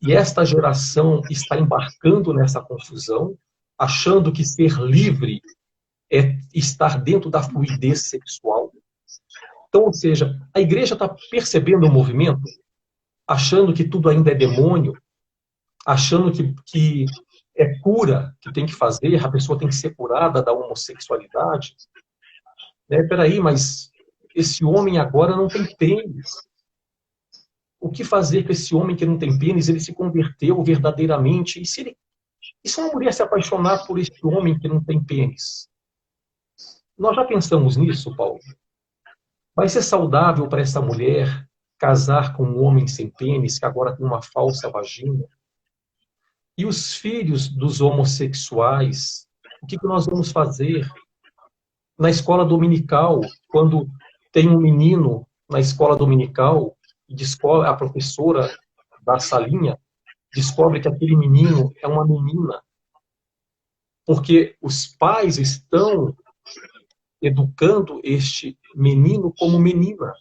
e esta geração está embarcando nessa confusão, achando que ser livre é estar dentro da fluidez sexual. Então, ou seja, a igreja está percebendo o movimento, achando que tudo ainda é demônio, achando que é cura que tem que fazer, a pessoa tem que ser curada da homossexualidade. Né? Peraí, mas esse homem agora não tem pênis. O que fazer com esse homem que não tem pênis? Ele se converteu verdadeiramente. E se uma mulher se apaixonar por esse homem que não tem pênis? Nós já pensamos nisso, Paulo? Vai ser saudável para essa mulher casar com um homem sem pênis, que agora tem uma falsa vagina? E os filhos dos homossexuais? O que nós vamos fazer? Na escola dominical, quando tem um menino na escola dominical, a professora da salinha descobre que aquele menino é uma menina, porque os pais estão educando este menino como menina.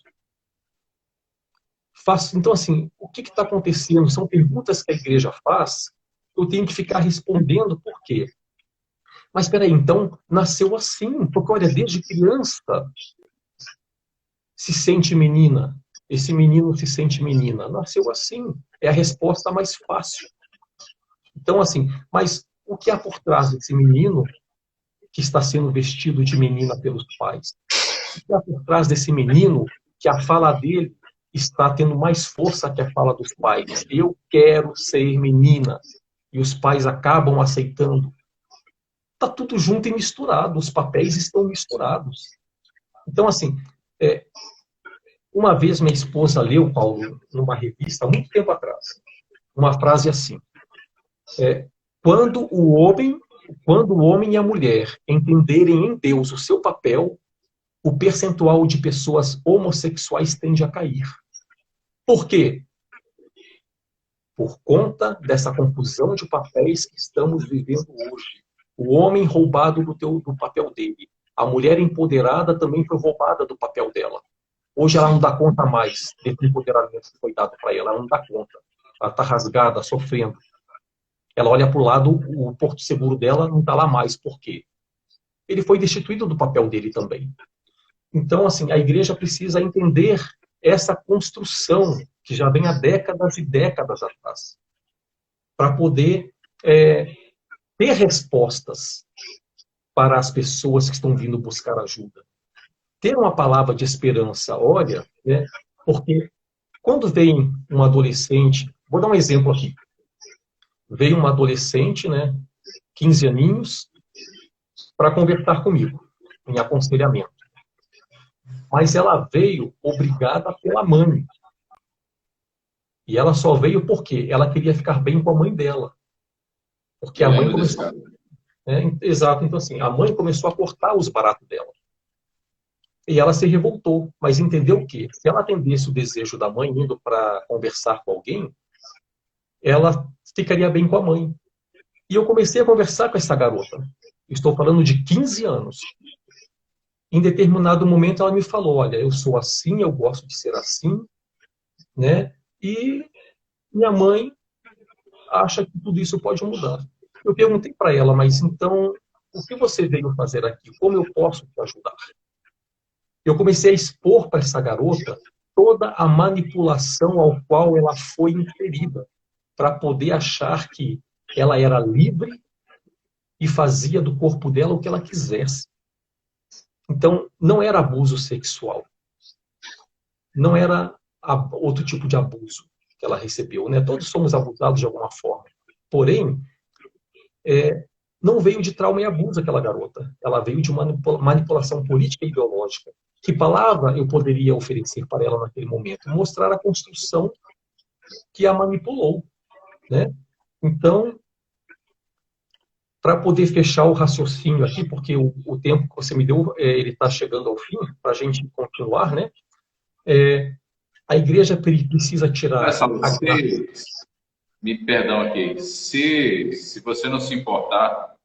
Então, assim, o que está acontecendo? São perguntas que a igreja faz, eu tenho que ficar respondendo por quê? Mas, espera aí, então, nasceu assim, porque, olha, desde criança se sente menina, esse menino se sente menina, nasceu assim, é a resposta mais fácil. Então, assim, mas o que há por trás desse menino que está sendo vestido de menina pelos pais? O que há por trás desse menino que a fala dele está tendo mais força que a fala dos pais? Eu quero ser menina. E os pais acabam aceitando. Está tudo junto e misturado, os papéis estão misturados. Então, assim, uma vez minha esposa leu, Paulo, numa revista, há muito tempo atrás, uma frase assim, quando o homem e a mulher entenderem em Deus o seu papel, o percentual de pessoas homossexuais tende a cair. Por quê? Por conta dessa confusão de papéis que estamos vivendo hoje. O homem roubado do papel dele. A mulher empoderada também foi roubada do papel dela. Hoje ela não dá conta mais desse empoderamento que foi dado para ela. Ela não dá conta. Ela está rasgada, sofrendo. Ela olha para o lado, o porto seguro dela não está lá mais. Por quê? Ele foi destituído do papel dele também. Então, assim, a igreja precisa entender essa construção que já vem há décadas e décadas atrás, para poder ter respostas para as pessoas que estão vindo buscar ajuda. Ter uma palavra de esperança, olha, né, porque quando vem um adolescente, vou dar um exemplo aqui, veio uma adolescente, né, 15 aninhos, para conversar comigo, em aconselhamento. Mas ela veio obrigada pela mãe. E ela só veio porque ela queria ficar bem com a mãe dela. Porque a mãe começou... exato, então assim, a mãe começou a cortar os baratos dela. E ela se revoltou, mas entendeu que se ela atendesse o desejo da mãe indo para conversar com alguém, ela ficaria bem com a mãe. E eu comecei a conversar com essa garota. Estou falando de 15 anos. Em determinado momento ela me falou, olha, eu sou assim, eu gosto de ser assim, né? E minha mãe acha que tudo isso pode mudar. Eu perguntei para ela, mas então, o que você veio fazer aqui? Como eu posso te ajudar? Eu comecei a expor para essa garota toda a manipulação ao qual ela foi inserida, para poder achar que ela era livre e fazia do corpo dela o que ela quisesse. Então, não era abuso sexual. Não era outro tipo de abuso que ela recebeu, né? Todos somos abusados de alguma forma. Porém, não veio de trauma e abuso aquela garota. Ela veio de manipulação política e ideológica. Que palavra eu poderia oferecer para ela naquele momento? Mostrar a construção que a manipulou, né? Então, para poder fechar o raciocínio aqui, porque o tempo que você me deu, ele está chegando ao fim, para a gente continuar, né? A igreja precisa tirar me perdão aqui, se você não se importar,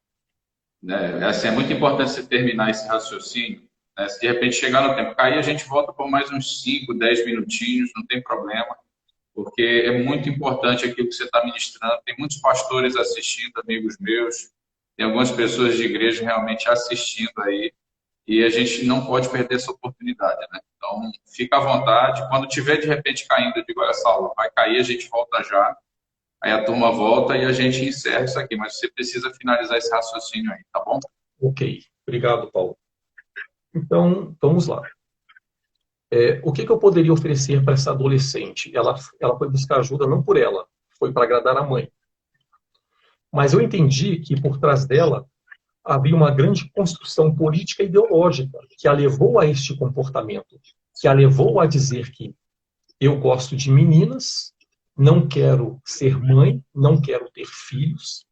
né, assim, é muito importante você terminar esse raciocínio, né, se de repente chegar no tempo cair, a gente volta por mais uns 5, 10 minutinhos, não tem problema, porque é muito importante aquilo que você está ministrando. Tem muitos pastores assistindo, amigos meus, tem algumas pessoas de igreja realmente assistindo aí, e a gente não pode perder essa oportunidade, né? Então, fica à vontade. Quando tiver de repente caindo, eu digo, olha, Saulo, vai cair, a gente volta já. Aí a turma volta e a gente encerra isso aqui. Mas você precisa finalizar esse raciocínio aí, tá bom? Ok. Obrigado, Paulo. Então, vamos lá. O que eu poderia oferecer para essa adolescente? Ela foi buscar ajuda não por ela, foi para agradar a mãe. Mas eu entendi que por trás dela havia uma grande construção política e ideológica que a levou a este comportamento, que a levou a dizer que eu gosto de meninas, não quero ser mãe, não quero ter filhos.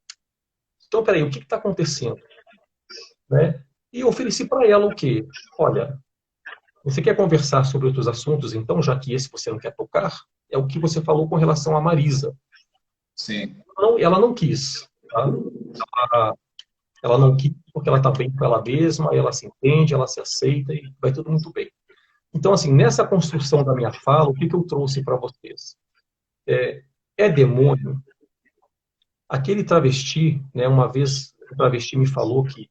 Então, peraí, o que está acontecendo? Né? E eu ofereci para ela o quê? Olha, você quer conversar sobre outros assuntos, então, já que esse você não quer tocar? É o que você falou com relação a Marisa. Sim. Não, ela não quis. Tá? Ela não quis porque ela está bem com ela mesma, ela se entende, ela se aceita e vai tudo muito bem. Então, assim, nessa construção da minha fala, o que eu trouxe para vocês? Demônio. Aquele travesti, né, uma vez o travesti me falou que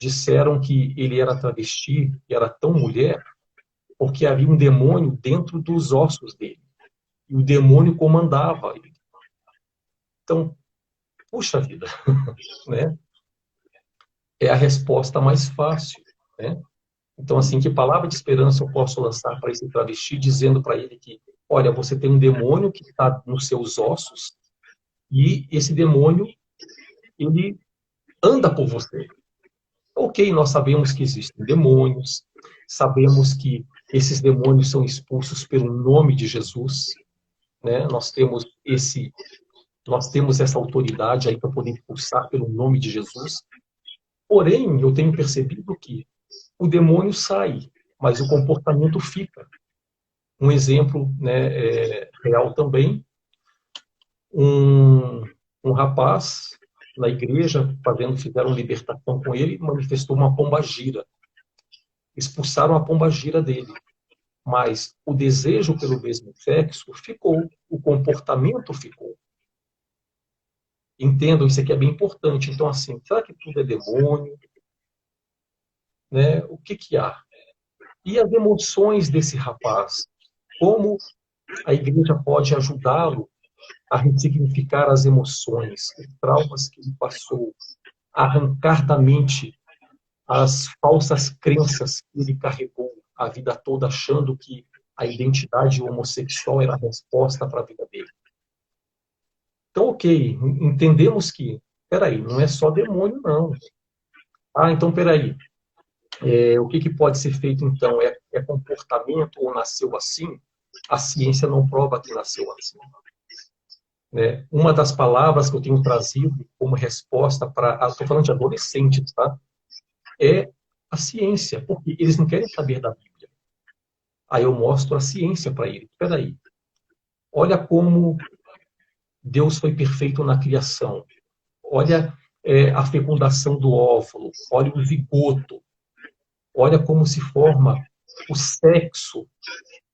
disseram que ele era travesti e era tão mulher porque havia um demônio dentro dos ossos dele. E o demônio comandava ele. Então, puxa vida, né? É a resposta mais fácil, né? Então, assim, que palavra de esperança eu posso lançar para esse travesti, dizendo para ele que, olha, você tem um demônio que está nos seus ossos e esse demônio, ele anda por você. Ok, nós sabemos que existem demônios, sabemos que esses demônios são expulsos pelo nome de Jesus, né? Nós temos essa autoridade aí para poder expulsar pelo nome de Jesus. Porém, eu tenho percebido que o demônio sai, mas o comportamento fica. Um exemplo, né, real também, um rapaz na igreja, fizeram libertação com ele, manifestou uma pombagira. Expulsaram a pombagira dele. Mas o desejo pelo mesmo sexo ficou, o comportamento ficou. Entendam, isso aqui é bem importante. Então, assim, será que tudo é demônio? Né? O que há? E as emoções desse rapaz? Como a igreja pode ajudá-lo a ressignificar as emoções, os traumas que ele passou, a arrancar da mente as falsas crenças que ele carregou a vida toda, achando que a identidade homossexual era a resposta para a vida dele. Então, ok, entendemos que, peraí, não é só demônio, não. Ah, então, peraí, o que pode ser feito, então? É comportamento ou nasceu assim? A ciência não prova que nasceu assim. Né? Uma das palavras que eu tenho trazido como resposta para... Estou falando de adolescentes, tá? É a ciência, porque eles não querem saber da Bíblia. Aí eu mostro a ciência para eles. Espera aí. Olha como Deus foi perfeito na criação. Olha a fecundação do óvulo, olha o zigoto, olha como se forma o sexo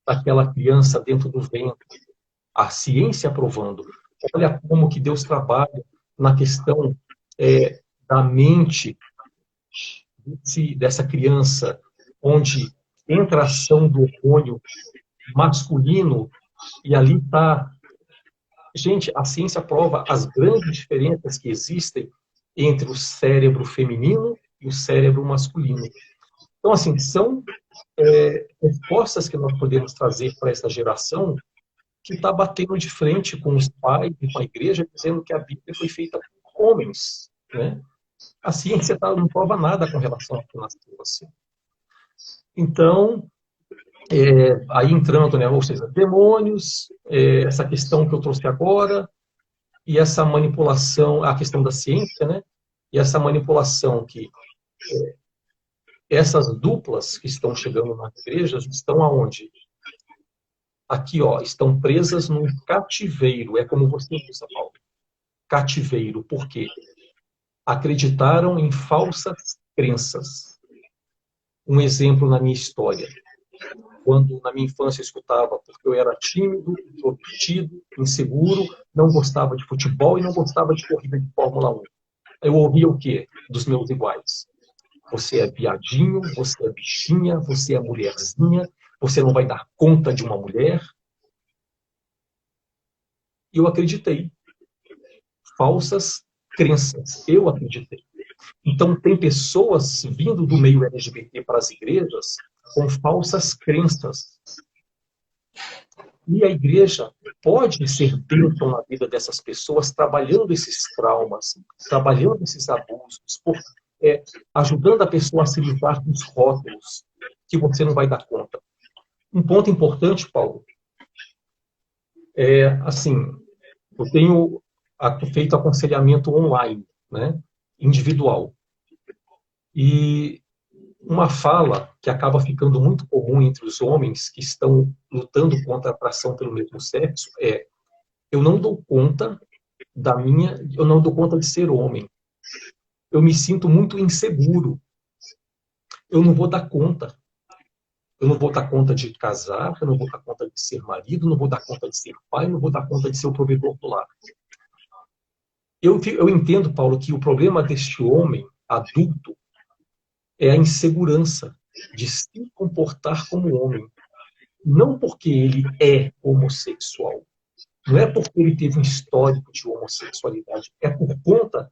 daquela criança dentro do ventre. A ciência provando. Olha como que Deus trabalha na questão da mente dessa criança, onde entra a ação do hormônio masculino e ali está. Gente, a ciência prova as grandes diferenças que existem entre o cérebro feminino e o cérebro masculino. Então, assim, são respostas que nós podemos trazer para essa geração que está batendo de frente com os pais e com a igreja, dizendo que a Bíblia foi feita por homens, né? A ciência não prova nada com relação ao que nasceu assim. Então, aí entrando, né, ou seja, demônios, essa questão que eu trouxe agora, e essa manipulação, a questão da ciência, né, e essa manipulação que essas duplas que estão chegando nas igrejas estão aonde? Aqui, ó, estão presas num cativeiro, é como você usa, Paulo. Cativeiro, por quê? Acreditaram em falsas crenças. Um exemplo na minha história. Quando na minha infância eu escutava, porque eu era tímido, introvertido, inseguro, não gostava de futebol e não gostava de corrida de Fórmula 1. Eu ouvia o quê? Dos meus iguais. Você é viadinho, você é bichinha, você é mulherzinha, você não vai dar conta de uma mulher. E eu acreditei. Falsas crenças. Eu acreditei. Então, tem pessoas vindo do meio LGBT para as igrejas com falsas crenças. E a igreja pode ser bênção na vida dessas pessoas, trabalhando esses traumas, trabalhando esses abusos, ajudando a pessoa a se livrar dos rótulos que você não vai dar conta. Um ponto importante, Paulo, assim, eu tenho feito aconselhamento online, né, individual. E uma fala que acaba ficando muito comum entre os homens que estão lutando contra a atração pelo mesmo sexo é: eu não dou conta eu não dou conta de ser homem. Eu me sinto muito inseguro. Eu não vou dar conta. Eu não vou dar conta de casar, eu não vou dar conta de ser marido, não vou dar conta de ser pai, não vou dar conta de ser o provedor do lar. Eu entendo, Paulo, que o problema deste homem adulto é a insegurança de se comportar como homem. Não porque ele é homossexual. Não é porque ele teve um histórico de homossexualidade. É por conta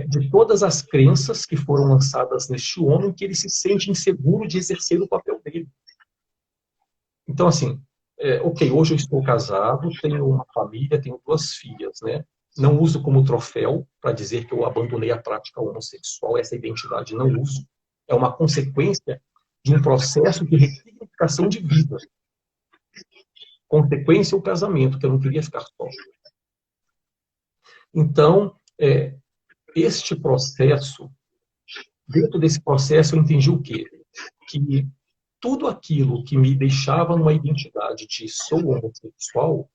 de todas as crenças que foram lançadas neste homem que ele se sente inseguro de exercer o papel dele. Então, assim, ok, hoje eu estou casado, tenho uma família, tenho 2 filhas, né? Não uso como troféu para dizer que eu abandonei a prática homossexual, essa identidade não uso. É uma consequência de um processo de ressignificação de vida. Consequência o casamento, que eu não queria ficar só. Então, este processo, dentro desse processo eu entendi o quê? Que tudo aquilo que me deixava numa identidade de sou homossexual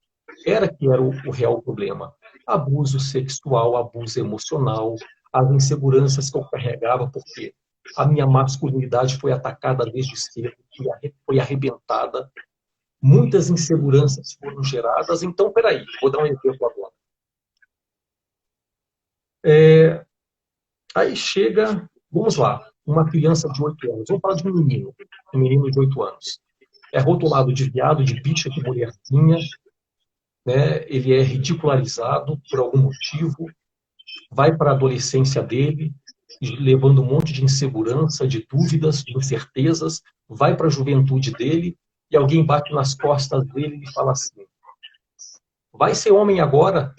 era o real problema. Abuso sexual, abuso emocional, as inseguranças que eu carregava, porque a minha masculinidade foi atacada desde cedo, foi arrebentada, muitas inseguranças foram geradas. Então, peraí, vou dar um exemplo agora. Aí chega, vamos lá, uma criança de 8 anos, vamos falar de um menino de 8 anos. É rotulado de viado, de bicha, de mulherzinha, né? Ele é ridicularizado por algum motivo, vai para a adolescência dele, levando um monte de insegurança, de dúvidas, de incertezas, vai para a juventude dele, e alguém bate nas costas dele e fala assim: vai ser homem agora?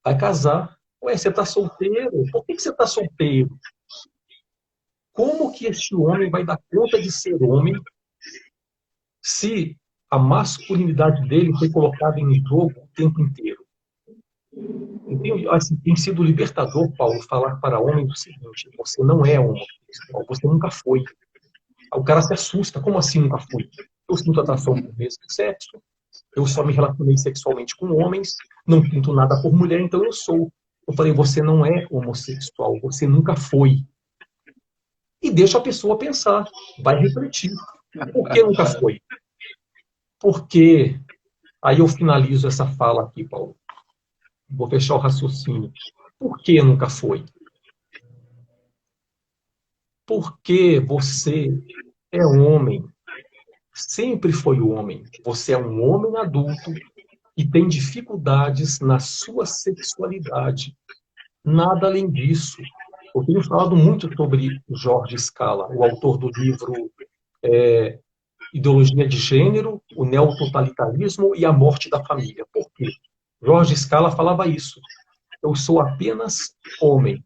Vai casar. Ué, você está solteiro? Por que você está solteiro? Como que este homem vai dar conta de ser homem se a masculinidade dele foi colocada em jogo o tempo inteiro? Então, assim, tem sido libertador, Paulo, falar para homens o seguinte: você não é homossexual, você nunca foi. O cara se assusta: como assim nunca fui? Eu sinto atração pelo mesmo sexo, eu só me relacionei sexualmente com homens, não sinto nada por mulher, então eu sou. Eu falei, você não é homossexual, você nunca foi. E deixa a pessoa pensar, vai refletir. Por que nunca foi? Porque, aí eu finalizo essa fala aqui, Paulo. Vou fechar o raciocínio. Por que nunca foi? Porque você é homem, sempre foi homem. Você é um homem adulto e tem dificuldades na sua sexualidade. Nada além disso. Eu tenho falado muito sobre Jorge Scala, o autor do livro Ideologia de Gênero, o Neototalitarismo e a Morte da Família. Por quê? Jorge Scala falava isso. Eu sou apenas homem.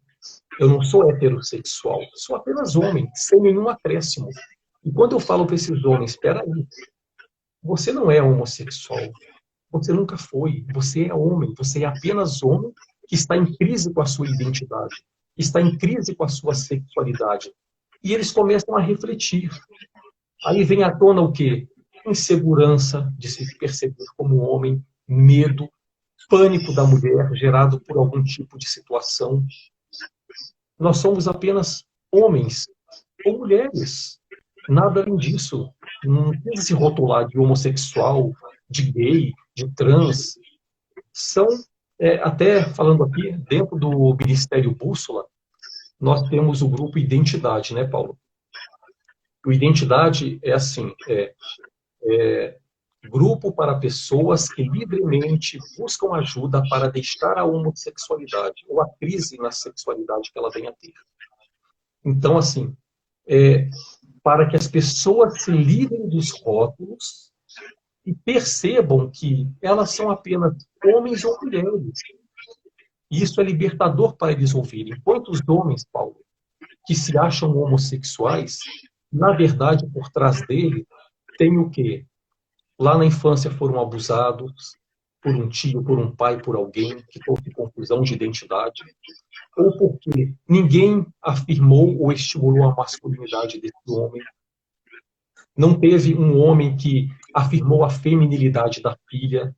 Eu não sou heterossexual. Sou apenas homem, sem nenhum acréscimo. E quando eu falo para esses homens, espera aí, você não é homossexual. Você nunca foi. Você é homem. Você é apenas homem que está em crise com a sua identidade. Está em crise com a sua sexualidade. E eles começam a refletir. Aí vem à tona o quê? Insegurança de se perceber como homem, medo, pânico da mulher gerado por algum tipo de situação. Nós somos apenas homens ou mulheres. Nada além disso. Não precisa se rotular de homossexual, de gay, de trans. São, até falando aqui, dentro do Ministério Bússola, nós temos o grupo Identidade, né, Paulo? O Identidade é assim, grupo para pessoas que livremente buscam ajuda para deixar a homossexualidade ou a crise na sexualidade que ela venha a ter. Então, assim, para que as pessoas se livrem dos rótulos e percebam que elas são apenas homens ou mulheres. E isso é libertador para eles ouvirem. Quantos homens, Paulo, que se acham homossexuais, na verdade, por trás dele, tem o quê? Lá na infância foram abusados por um tio, por um pai, por alguém que houve confusão de identidade, ou porque ninguém afirmou ou estimulou a masculinidade desse homem. Não teve um homem que afirmou a feminilidade da filha,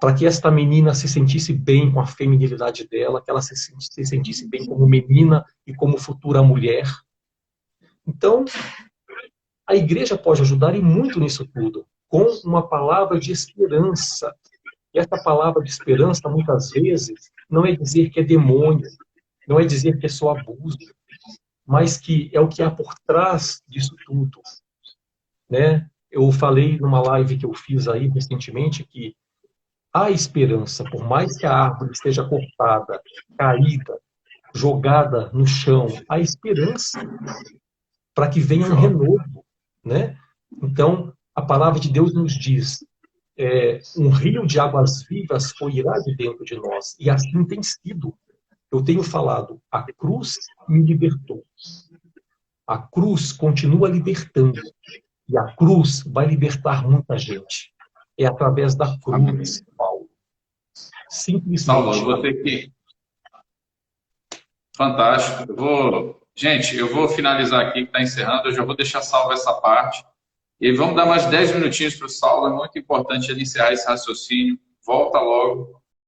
para que esta menina se sentisse bem com a feminilidade dela, que ela se sentisse bem como menina e como futura mulher. Então, a igreja pode ajudar e muito nisso tudo, com uma palavra de esperança. E essa palavra de esperança, muitas vezes, não é dizer que é demônio, não é dizer que é só abuso, mas que é o que há por trás disso tudo. Né? Eu falei numa live que eu fiz aí recentemente que há esperança, por mais que a árvore esteja cortada, caída, jogada no chão, há esperança para que venha um renovo. Né? Então, a palavra de Deus nos diz, um rio de águas vivas fluirá de dentro de nós, e assim tem sido. Eu tenho falado, a cruz me libertou. A cruz continua libertando, e a cruz vai libertar muita gente. É através da cruz, Paulo. Simplesmente. Saulo, eu vou ter que... Fantástico. Gente, eu vou finalizar aqui, que está encerrando. Eu já vou deixar salvo essa parte. E vamos dar mais 10 minutinhos para o Saulo. É muito importante ele encerrar esse raciocínio. Volta logo.